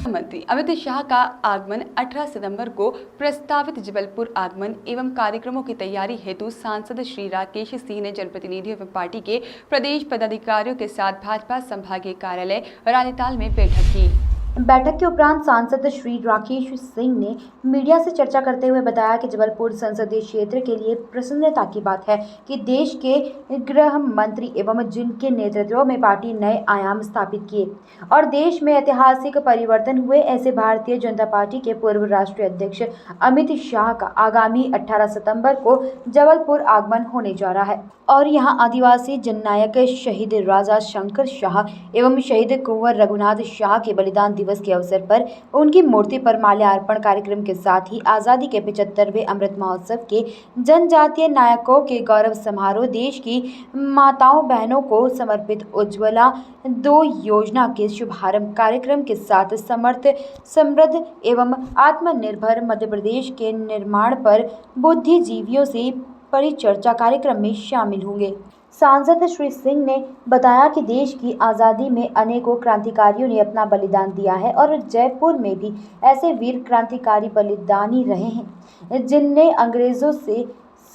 मंत्री अमित शाह का आगमन 18 सितंबर को प्रस्तावित जबलपुर आगमन एवं कार्यक्रमों की तैयारी हेतु सांसद श्री राकेश सिंह ने जनप्रतिनिधियों एवं पार्टी के प्रदेश पदाधिकारियों के साथ भाजपा संभागीय कार्यालय रानीताल में बैठक की। बैठक के उपरांत सांसद श्री राकेश सिंह ने मीडिया से चर्चा करते हुए बताया कि जबलपुर संसदीय क्षेत्र के लिए प्रसन्नता की बात है कि देश के गृह मंत्री एवं जिनके नेतृत्व में पार्टी नए आयाम स्थापित किए और देश में ऐतिहासिक परिवर्तन हुए, ऐसे भारतीय जनता पार्टी के पूर्व राष्ट्रीय अध्यक्ष अमित शाह का आगामी 18 सितंबर को जबलपुर आगमन होने जा रहा है और यहां आदिवासी जननायक शहीद राजा शंकर शाह एवं शहीद कुंवर रघुनाथ शाह के बलिदान दिवस के अवसर पर उनकी मूर्ति पर माल्यार्पण कार्यक्रम के साथ ही आज़ादी के 75वें अमृत महोत्सव के जनजातीय नायकों के गौरव समारोह, देश की माताओं बहनों को समर्पित उज्ज्वला 2 योजना के शुभारंभ कार्यक्रम के साथ समृद्ध एवं आत्मनिर्भर मध्य प्रदेश के निर्माण पर बुद्धिजीवियों से परिचर्चा कार्यक्रम में शामिल होंगे। सांसद श्री सिंह ने बताया कि देश की आज़ादी में अनेकों क्रांतिकारियों ने अपना बलिदान दिया है और जयपुर में भी ऐसे वीर क्रांतिकारी बलिदानी रहे हैं जिनने अंग्रेजों से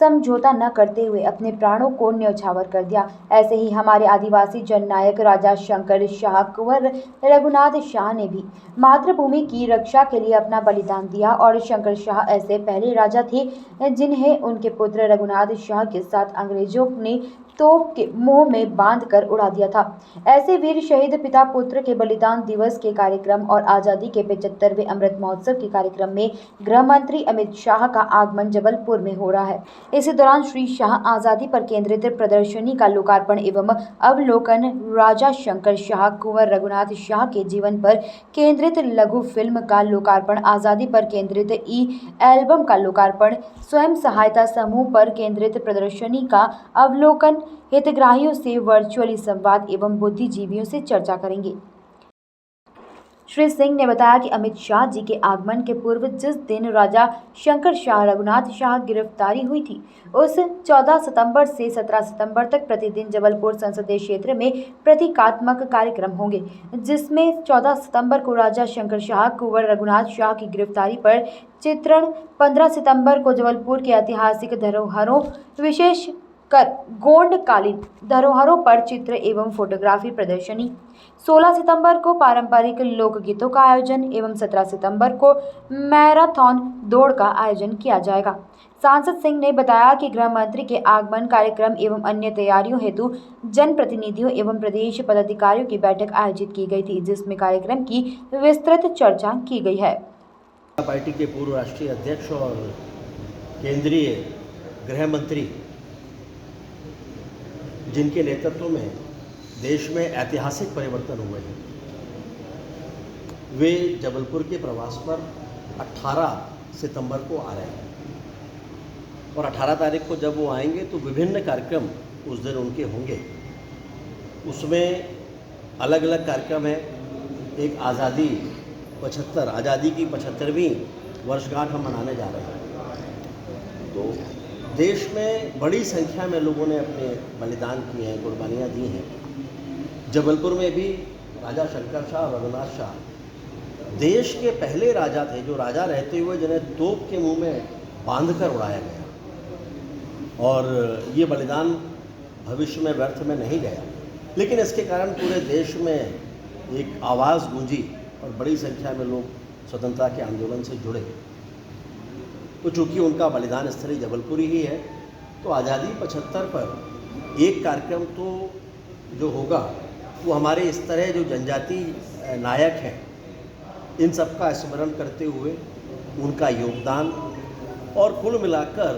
समझौता न करते हुए अपने प्राणों को न्यौछावर कर दिया। ऐसे ही हमारे आदिवासी जननायक राजा शंकर शाह, कुंवर रघुनाथ शाह ने भी मातृभूमि की रक्षा के लिए अपना बलिदान दिया और शंकर शाह ऐसे पहले राजा थे जिन्हें उनके पुत्र रघुनाथ शाह के साथ अंग्रेजों ने तोप के मुंह में बांधकर उड़ा दिया था। ऐसे वीर शहीद पिता पुत्र के बलिदान दिवस के कार्यक्रम और आज़ादी के 75वें अमृत महोत्सव के कार्यक्रम में गृह मंत्री अमित शाह का आगमन जबलपुर में हो रहा है। इसी दौरान श्री शाह आज़ादी पर केंद्रित प्रदर्शनी का लोकार्पण एवं अवलोकन, राजा शंकर शाह, कुंवर रघुनाथ शाह के जीवन पर केंद्रित लघु फिल्म का लोकार्पण, आज़ादी पर केंद्रित एल्बम का लोकार्पण, स्वयं सहायता समूह पर केंद्रित प्रदर्शनी का अवलोकन, हितग्राहियों से वर्चुअली संवाद एवं बुद्धिजीवियों से चर्चा करेंगे। श्री सिंह ने बताया कि अमित शाह जी के आगमन के पूर्व जिस दिन राजा शंकर शाह, रघुनाथ शाह गिरफ्तारी हुई थी, उस 14 सितंबर से 17 सितंबर तक प्रतिदिन जबलपुर संसदीय क्षेत्र में प्रतीकात्मक कार्यक्रम होंगे, जिसमें 14 सितंबर को राजा शंकर शाह, कुंवर रघुनाथ शाह की गिरफ्तारी पर चित्रण, 15 सितंबर को जबलपुर के ऐतिहासिक धरोहरों विशेष कर गोंडकालीन धरोहरों पर चित्र एवं फोटोग्राफी प्रदर्शनी, 16 सितंबर को पारंपरिक लोकगीतों का आयोजन एवं 17 सितंबर को मैराथन दौड़ का आयोजन किया जाएगा। सांसद सिंह ने बताया कि गृह मंत्री के आगमन कार्यक्रम एवं अन्य तैयारियों हेतु जनप्रतिनिधियों एवं प्रदेश पदाधिकारियों की बैठक आयोजित की गई थी, जिसमें कार्यक्रम की विस्तृत चर्चा की गई है। पार्टी के पूर्व राष्ट्रीय अध्यक्ष और केंद्रीय गृह मंत्री जिनके नेतृत्व में देश में ऐतिहासिक परिवर्तन हुए हैं, वे जबलपुर के प्रवास पर 18 सितंबर को आ रहे हैं और 18 तारीख को जब वो आएंगे तो विभिन्न कार्यक्रम उस दिन उनके होंगे। उसमें अलग अलग कार्यक्रम है। एक आज़ादी की 75वीं वर्षगांठ हम मनाने जा रहे हैं। तो देश में बड़ी संख्या में लोगों ने अपने बलिदान किए हैं, कुर्बानियाँ दी हैं। जबलपुर में भी राजा शंकर शाह, रघुनाथ शाह देश के पहले राजा थे, जो राजा रहते हुए जिन्हें तोप के मुंह में बांधकर उड़ाया गया और ये बलिदान भविष्य में व्यर्थ में नहीं गया, लेकिन इसके कारण पूरे देश में एक आवाज़ गूंजी और बड़ी संख्या में लोग स्वतंत्रता के आंदोलन से जुड़े। तो चूँकि उनका बलिदान स्थली जबलपुर ही है, तो आज़ादी 75 पर एक कार्यक्रम तो जो होगा वो हमारे इस तरह जो जनजाति नायक हैं, इन सब का स्मरण करते हुए उनका योगदान और कुल मिलाकर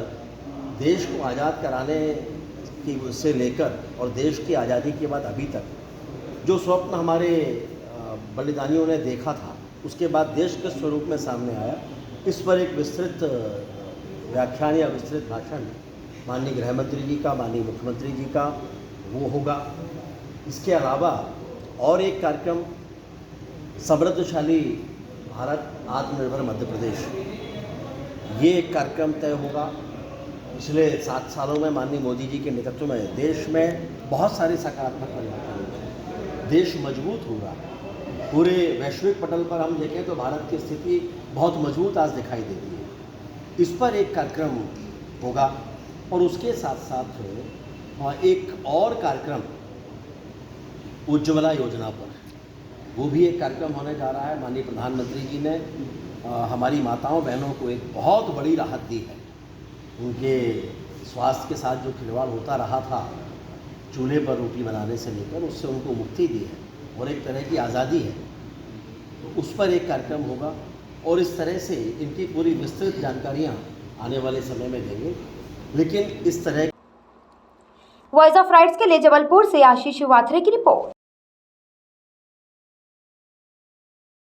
देश को आज़ाद कराने की से लेकर और देश की आज़ादी के बाद अभी तक जो स्वप्न हमारे बलिदानियों ने देखा था, उसके बाद देश के स्वरूप में सामने आया। इस पर एक विस्तृत व्याख्यान या विस्तृत भाषण माननीय गृह मंत्री जी का, माननीय मुख्यमंत्री जी का वो होगा। इसके अलावा और एक कार्यक्रम समृद्धशाली भारत, आत्मनिर्भर मध्य प्रदेश, ये एक कार्यक्रम तय होगा। पिछले 7 सालों में माननीय मोदी जी के नेतृत्व में देश में बहुत सारे सकारात्मक परिवर्तन हुए। देश मजबूत होगा। पूरे वैश्विक पटल पर हम देखें तो भारत की स्थिति बहुत मजबूत आज दिखाई देती है। इस पर एक कार्यक्रम होगा और उसके साथ साथ एक और कार्यक्रम उज्ज्वला योजना पर, वो भी एक कार्यक्रम होने जा रहा है। माननीय प्रधानमंत्री जी ने हमारी माताओं बहनों को एक बहुत बड़ी राहत दी है। उनके स्वास्थ्य के साथ जो खिलवाड़ होता रहा था, चूल्हे पर रोटी बनाने से लेकर, उससे उनको मुक्ति दी है और एक तरह की आज़ादी है। तो उस पर एक कार्यक्रम होगा और इस तरह से इनकी पूरी विस्तृत जानकारियाँ आने वाले समय में देंगे। लेकिन इस तरह वॉइस ऑफ राइट्स के लिए जबलपुर से आशीष वाथरे की रिपोर्ट।